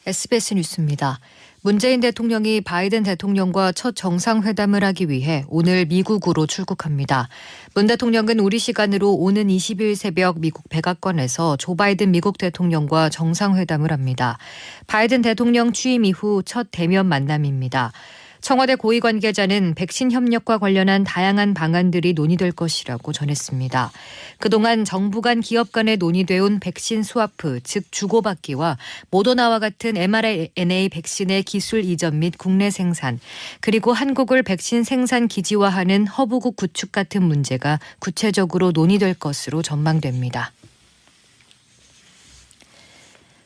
SBS 뉴스입니다. 문재인 대통령이 바이든 대통령과 첫 정상회담을 하기 위해 오늘 미국으로 출국합니다. 문 대통령은 우리 시간으로 오는 20일 새벽 미국 백악관에서 조 바이든 미국 대통령과 정상회담을 합니다. 바이든 대통령 취임 이후 첫 대면 만남입니다. 청와대 고위 관계자는 백신 협력과 관련한 다양한 방안들이 논의될 것이라고 전했습니다. 그동안 정부 간 기업 간에 논의돼온 백신 스와프, 즉 주고받기와 모더나와 같은 mRNA 백신의 기술 이전 및 국내 생산, 그리고 한국을 백신 생산 기지화하는 허브국 구축 같은 문제가 구체적으로 논의될 것으로 전망됩니다.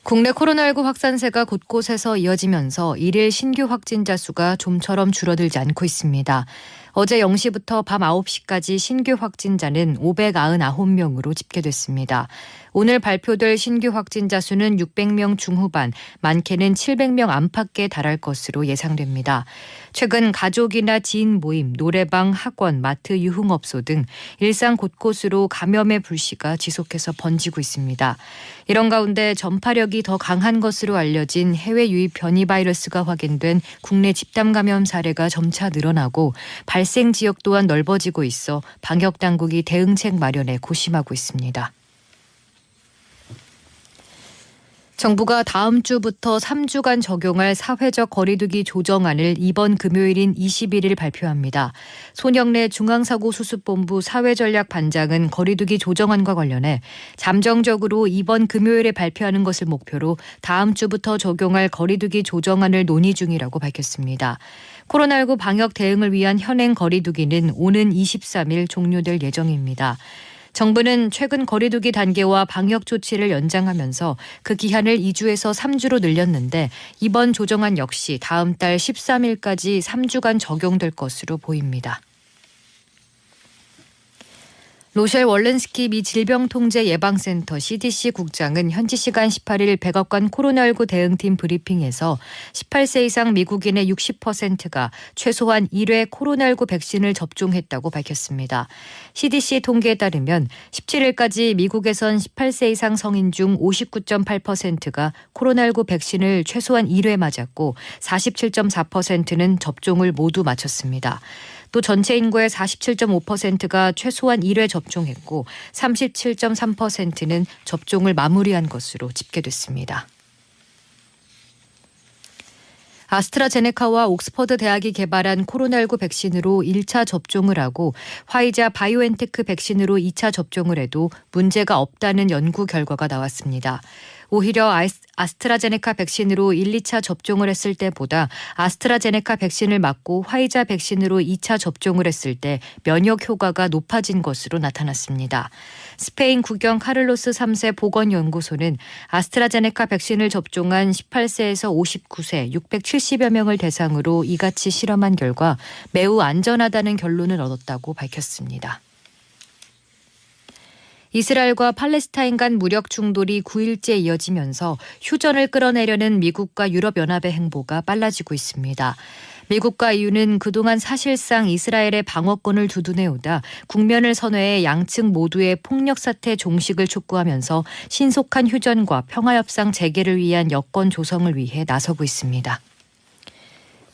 국내 코로나19 확산세가 곳곳에서 이어지면서 일일 신규 확진자 수가 좀처럼 줄어들지 않고 있습니다. 어제 0시부터 밤 9시까지 신규 확진자는 599명으로 집계됐습니다. 오늘 발표될 신규 확진자 수는 600명 중후반, 많게는 700명 안팎에 달할 것으로 예상됩니다. 최근 가족이나 지인 모임, 노래방, 학원, 마트, 유흥업소 등 일상 곳곳으로 감염의 불씨가 지속해서 번지고 있습니다. 이런 가운데 전파력이 더 강한 것으로 알려진 해외 유입 변이 바이러스가 확인된 국내 집단 감염 사례가 점차 늘어나고 발생 지역 또한 넓어지고 있어 방역 당국이 대응책 마련에 고심하고 있습니다. 정부가 다음 주부터 3주간 적용할 사회적 거리두기 조정안을 이번 금요일인 21일 발표합니다. 손영래 중앙사고수습본부 사회전략반장은 거리두기 조정안과 관련해 잠정적으로 이번 금요일에 발표하는 것을 목표로 다음 주부터 적용할 거리두기 조정안을 논의 중이라고 밝혔습니다. 코로나19 방역 대응을 위한 현행 거리두기는 오는 23일 종료될 예정입니다. 정부는 최근 거리두기 단계와 방역 조치를 연장하면서 그 기한을 2주에서 3주로 늘렸는데 이번 조정안 역시 다음 달 13일까지 3주간 적용될 것으로 보입니다. 로셸 월렌스키 미 질병통제예방센터 CDC 국장은 현지 시간 18일 백악관 코로나19 대응팀 브리핑에서 18세 이상 미국인의 60%가 최소한 1회 코로나19 백신을 접종했다고 밝혔습니다. CDC 통계에 따르면 17일까지 미국에선 18세 이상 성인 중 59.8%가 코로나19 백신을 최소한 1회 맞았고 47.4%는 접종을 모두 마쳤습니다. 또 전체 인구의 47.5%가 최소한 1회 접종했고 37.3%는 접종을 마무리한 것으로 집계됐습니다. 아스트라제네카와 옥스퍼드 대학이 개발한 코로나19 백신으로 1차 접종을 하고 화이자 바이오엔테크 백신으로 2차 접종을 해도 문제가 없다는 연구 결과가 나왔습니다. 오히려 아스트라제네카 백신으로 1, 2차 접종을 했을 때보다 아스트라제네카 백신을 맞고 화이자 백신으로 2차 접종을 했을 때 면역 효과가 높아진 것으로 나타났습니다. 스페인 국영 카를로스 3세 보건연구소는 아스트라제네카 백신을 접종한 18세에서 59세 670여 명을 대상으로 이같이 실험한 결과 매우 안전하다는 결론을 얻었다고 밝혔습니다. 이스라엘과 팔레스타인 간 무력 충돌이 9일째 이어지면서 휴전을 끌어내려는 미국과 유럽연합의 행보가 빨라지고 있습니다. 미국과 EU는 그동안 사실상 이스라엘의 방어권을 두둔해오다 국면을 선회해 양측 모두의 폭력 사태 종식을 촉구하면서 신속한 휴전과 평화협상 재개를 위한 여건 조성을 위해 나서고 있습니다.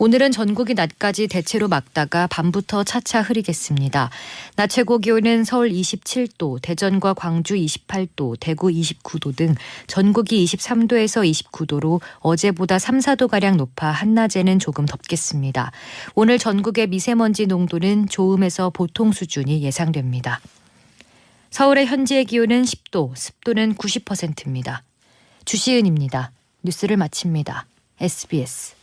오늘은 전국이 낮까지 대체로 맑다가 밤부터 차차 흐리겠습니다. 낮 최고 기온은 서울 27도, 대전과 광주 28도, 대구 29도 등 전국이 23도에서 29도로 어제보다 3, 4도가량 높아 한낮에는 조금 덥겠습니다. 오늘 전국의 미세먼지 농도는 좋음에서 보통 수준이 예상됩니다. 서울의 현재 기온은 10도, 습도는 90%입니다. 주시은입니다. 뉴스를 마칩니다. SBS